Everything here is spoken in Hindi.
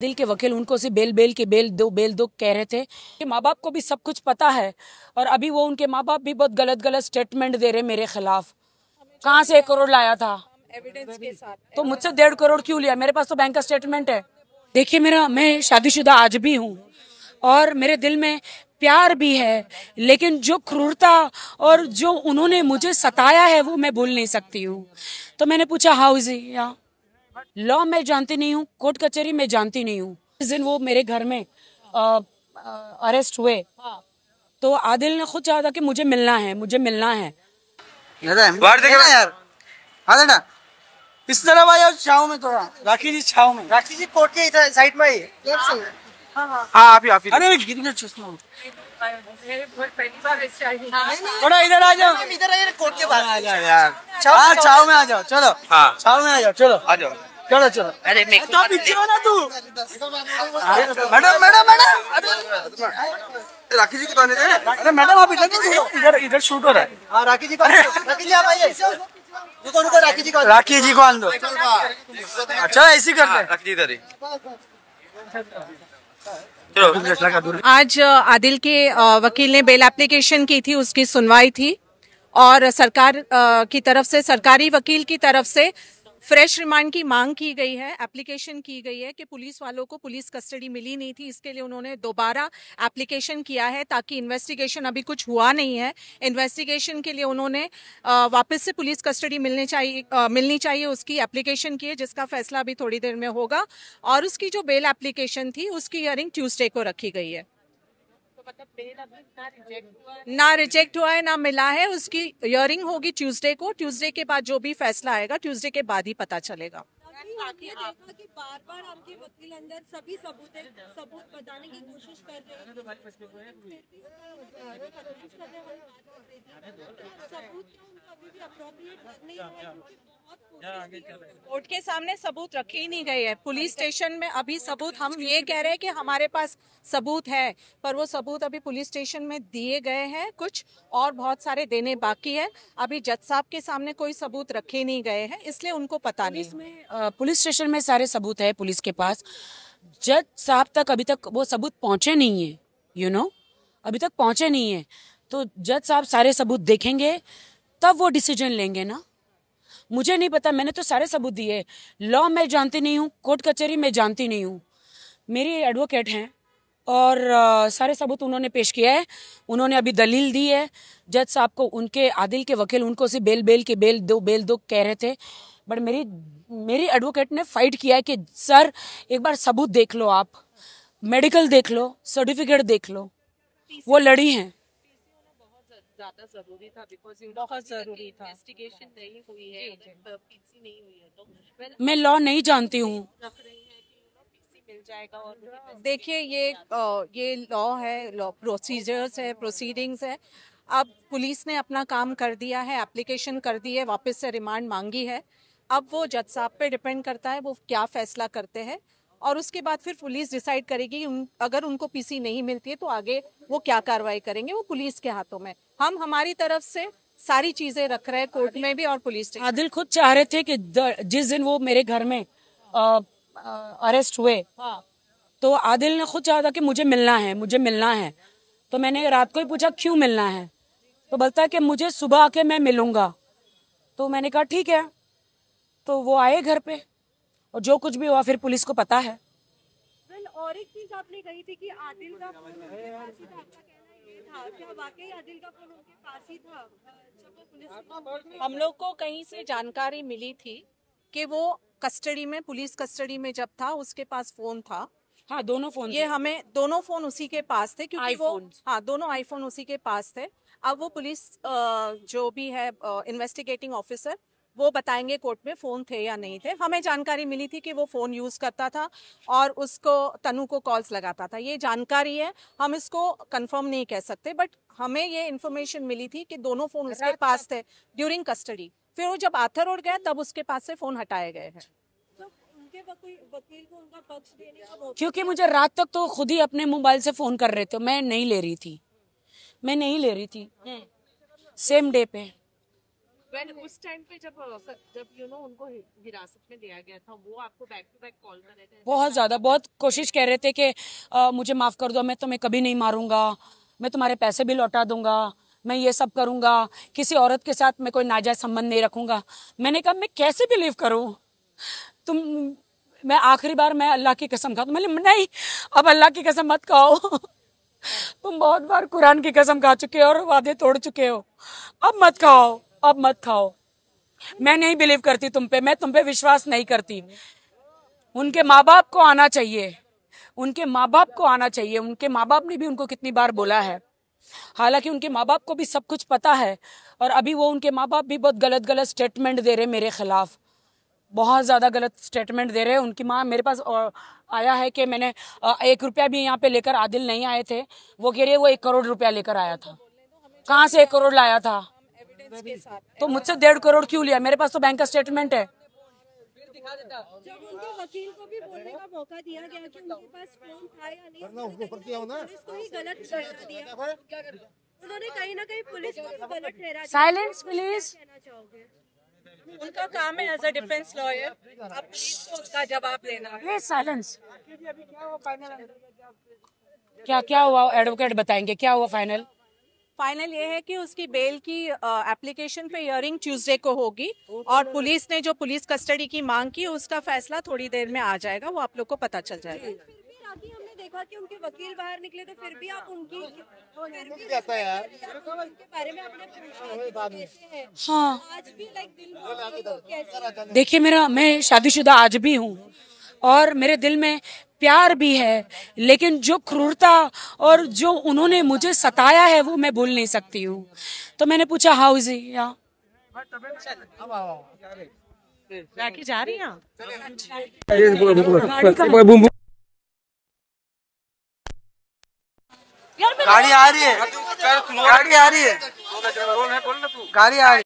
दिल के वकील उनको से बेल दो कह रहे थे कि माँ बाप को भी सब कुछ पता है और अभी वो उनके माँ बाप भी बहुत गलत स्टेटमेंट दे रहे मेरे खिलाफ। कहाँ से 1 करोड़ लाया था एविडेंस के साथ, तो मुझसे 1.5 करोड़ क्यों लिया? मेरे पास तो बैंक का स्टेटमेंट है। देखिए मैं शादीशुदा आज भी हूँ और मेरे दिल में प्यार भी है, लेकिन जो क्रूरता और जो उन्होंने मुझे सताया है वो मैं भूल नहीं सकती हूँ। तो मैंने पूछा हाउ इज या लॉ मैं जानती नहीं हूँ, कोर्ट कचहरी में जानती नहीं हूँ। जिस दिन वो मेरे घर में अरेस्ट हुए तो आदिल ने खुद चाहा था कि मुझे मिलना है यार आ ना इस तरफ आया छाव में थोड़ा राखी जी कोर्ट के इधर साइड में ही हाँ आप ही अरे गिर गया चश्मा थोड़ा इधर आ जाओ कोर्ट के बाहर आ जाओ यार छाव में आ जाओ चलो छाव में आ जाओ चलो चलो अरे तो पीछे हो ना तू मैडम राखी जी को अरे मैडम आप इधर शूट हो रहा है। हाँ राखी जी आप आइए राखी जी को आन दो। अच्छा ऐसी करते हैं राखी जी आज आदिल के वकील ने बेल एप्लीकेशन की थी, उसकी सुनवाई थी और सरकार की तरफ से, सरकारी वकील की तरफ से फ्रेश रिमांड की मांग की गई है, एप्लीकेशन की गई है कि पुलिस वालों को पुलिस कस्टडी मिली नहीं थी, इसके लिए उन्होंने दोबारा एप्लीकेशन किया है ताकि इन्वेस्टिगेशन, अभी कुछ हुआ नहीं है, इन्वेस्टिगेशन के लिए उन्होंने वापस से पुलिस कस्टडी मिलनी चाहिए उसकी एप्लीकेशन की है, जिसका फैसला अभी थोड़ी देर में होगा। और उसकी जो बेल एप्लीकेशन थी उसकी हियरिंग ट्यूसडे को रखी गई है। ना रिजेक्ट हुआ है ना मिला है, उसकी हियरिंग होगी ट्यूसडे को। ट्यूसडे के बाद जो भी फैसला आएगा ट्यूसडे के बाद ही पता चलेगा। देखा कि बार-बार आपके वकील अंदर सभी सबूत बताने की कोशिश कर रहे हैं, कोर्ट के सामने सबूत रखे ही नहीं गए हैं। पुलिस स्टेशन में अभी सबूत, हम ये कह रहे हैं कि हमारे पास सबूत है, पर वो सबूत अभी पुलिस स्टेशन में दिए गए हैं कुछ, और बहुत सारे देने बाकी है। अभी जज साहब के सामने कोई सबूत रखे नहीं गए हैं, इसलिए उनको पता नहीं। पुलिस स्टेशन में सारे सबूत है पुलिस के पास, जज साहब तक अभी तक वो सबूत पहुंचे नहीं है, अभी तक पहुंचे नहीं है। तो जज साहब सारे सबूत देखेंगे तब वो डिसीजन लेंगे ना। मुझे नहीं पता, मैंने तो सारे सबूत दिए। लॉ मैं जानती नहीं हूँ, कोर्ट कचहरी में जानती नहीं हूँ। मेरी एडवोकेट हैं और सारे सबूत उन्होंने पेश किया है। उन्होंने अभी दलील दी है जज साहब को, उनके आदिल के वकील उनको से बेल दो कह रहे थे, बट मेरी एडवोकेट ने फाइट किया है कि सर एक बार सबूत देख लो, आप मेडिकल देख लो, सर्टिफिकेट देख लो। वो लड़ी हैं। ज्यादा जरूरी था, बहुत जरूरी था। इन्वेस्टिगेशन नहीं हुई है, पीसी नहीं हुई है, तो मैं लॉ नहीं जानती हूँ। मिल जाएगा। और देखिए ये लॉ है, लॉ प्रोसीजर्स है, प्रोसीडिंग्स है। अब पुलिस ने अपना काम कर दिया है, एप्लीकेशन कर दी है, वापस से रिमांड मांगी है। अब वो जज साहब पे डिपेंड करता है वो क्या फैसला करते हैं, और उसके बाद फिर पुलिस डिसाइड करेगी अगर उनको पीसी नहीं मिलती है तो आगे वो क्या कार्रवाई करेंगे, वो पुलिस के हाथों में। हम हमारी तरफ से सारी चीजें रख रहे हैं कोर्ट में भी और पुलिस स्टेशन। आदिल खुद चाह रहे थे कि जिस दिन वो मेरे घर में अरेस्ट हुए तो आदिल ने खुद चाहा था कि मुझे मिलना है। तो मैंने रात को ही पूछा क्यों मिलना है, तो बोलता है कि मुझे सुबह आके मैं मिलूंगा। तो मैंने कहा ठीक है। तो वो आए घर पे और जो कुछ भी हुआ फिर पुलिस को पता है। और एक चीज आपने कही थी कि आदिल का फोन उनके पास ही था, आपका कहना ये था, क्या वाकई आदिल का फोन उनके पास ही था जब वो पुलिस? हम लोग को कहीं से जानकारी मिली थी कि वो कस्टडी में, पुलिस कस्टडी में जब था उसके पास फोन था। हाँ दोनों फोन, ये हमें दोनों फोन उसी के पास थे, क्योंकि वो दोनों आईफोन उसी के पास थे। अब वो पुलिस जो भी है इन्वेस्टिगेटिंग ऑफिसर, वो बताएंगे कोर्ट में फोन थे या नहीं थे। हमें जानकारी मिली थी कि वो फोन यूज करता था और उसको तनु को कॉल्स लगाता था, ये जानकारी है। हम इसको कंफर्म नहीं कह सकते, बट हमें ये इन्फॉर्मेशन मिली थी कि दोनों फोन उसके पास थे ड्यूरिंग कस्टडी। फिर वो जब आर्थर रोड गया तब उसके पास से फोन हटाए गए हैं। वकील को उनका पक्ष देने का मौका, क्योंकि मुझे रात तक तो खुद ही अपने मोबाइल से फोन कर रहे थे, मैं नहीं ले रही थी सेम डे पे। उस टाइम पे जब उनको हिरासत में लिया गया था, वो आपको बैक टू बैक कॉल कर रहे थे? बहुत ज्यादा, बहुत कोशिश कर रहे थे कि मुझे माफ कर दो, मैं तुम्हें कभी नहीं मारूंगा, मैं तुम्हारे पैसे भी लौटा दूंगा, मैं ये सब करूंगा, किसी औरत के साथ मैं कोई नाजायज संबंध नहीं रखूंगा। मैंने कहा मैं कैसे बिलीव करूं तुम, मैं आखिरी बार मैं अल्लाह की कसम खाता हूं। मैंने नहीं, अब अल्लाह की कसम मत खाओ तुम बहुत बार कुरान की कसम खा चुके हो और वादे तोड़ चुके हो, अब मत खाओ, अब मत खाओ। मैं नहीं बिलीव करती तुम पे, मैं तुम पे विश्वास नहीं करती। उनके माँ बाप को आना चाहिए, उनके माँ बाप को आना चाहिए। उनके माँ बाप ने भी उनको कितनी बार बोला है, हालांकि उनके माँ बाप को भी सब कुछ पता है, और अभी वो उनके माँ बाप भी बहुत गलत गलत स्टेटमेंट दे रहे मेरे खिलाफ, बहुत ज्यादा गलत स्टेटमेंट दे रहे हैं। उनकी माँ मेरे पास आया है कि मैंने 1 रुपया भी यहाँ पे लेकर आदिल नहीं आए थे, वो कह रही है वो 1 करोड़ रुपया लेकर आया था। कहाँ से 1 करोड़ लाया था? तो मुझसे 1.5 करोड़ क्यों लिया? मेरे पास तो बैंक का स्टेटमेंट है। जब उनके वकील को भी बोलने का मौका दिया गया कि उनके पास फोन था या नहीं, पुलिस को ही गलत ठहरा दिया। उन्होंने कहीं ना कहीं पुलिस को भी गलत ठहरा दिया। Silence please. कहना चाहोगे? उनका काम है एज अ डिफेंस लॉयर, अब पुलिस को उसका जवाब देना है। Please silence. क्या हुआ? एडवोकेट बताएंगे क्या हुआ फाइनल। फाइनल ये है कि उसकी बेल की एप्लीकेशन पे हियरिंग ट्यूसडे को होगी, और पुलिस ने जो पुलिस कस्टडी की मांग की उसका फैसला थोड़ी देर में आ जाएगा, वो आप लोग को पता चल जाएगा। फिर भी राखी, हमने देखा कि उनके वकील बाहर निकले तो फिर भी आप उनके बारे में आपने पूछा कैसे है? हाँ आज भी दिल कैसे? देखिए, मैं शादीशुदा आज भी हूँ और मेरे दिल में प्यार भी है, लेकिन जो क्रूरता और जो उन्होंने मुझे सताया है वो मैं भूल नहीं सकती हूँ। तो मैंने पूछा हाउ इज ही, राखी जा रही हैं? गाड़ी आ रही है, गाड़ी आ रही है, गाड़ी आ रही है।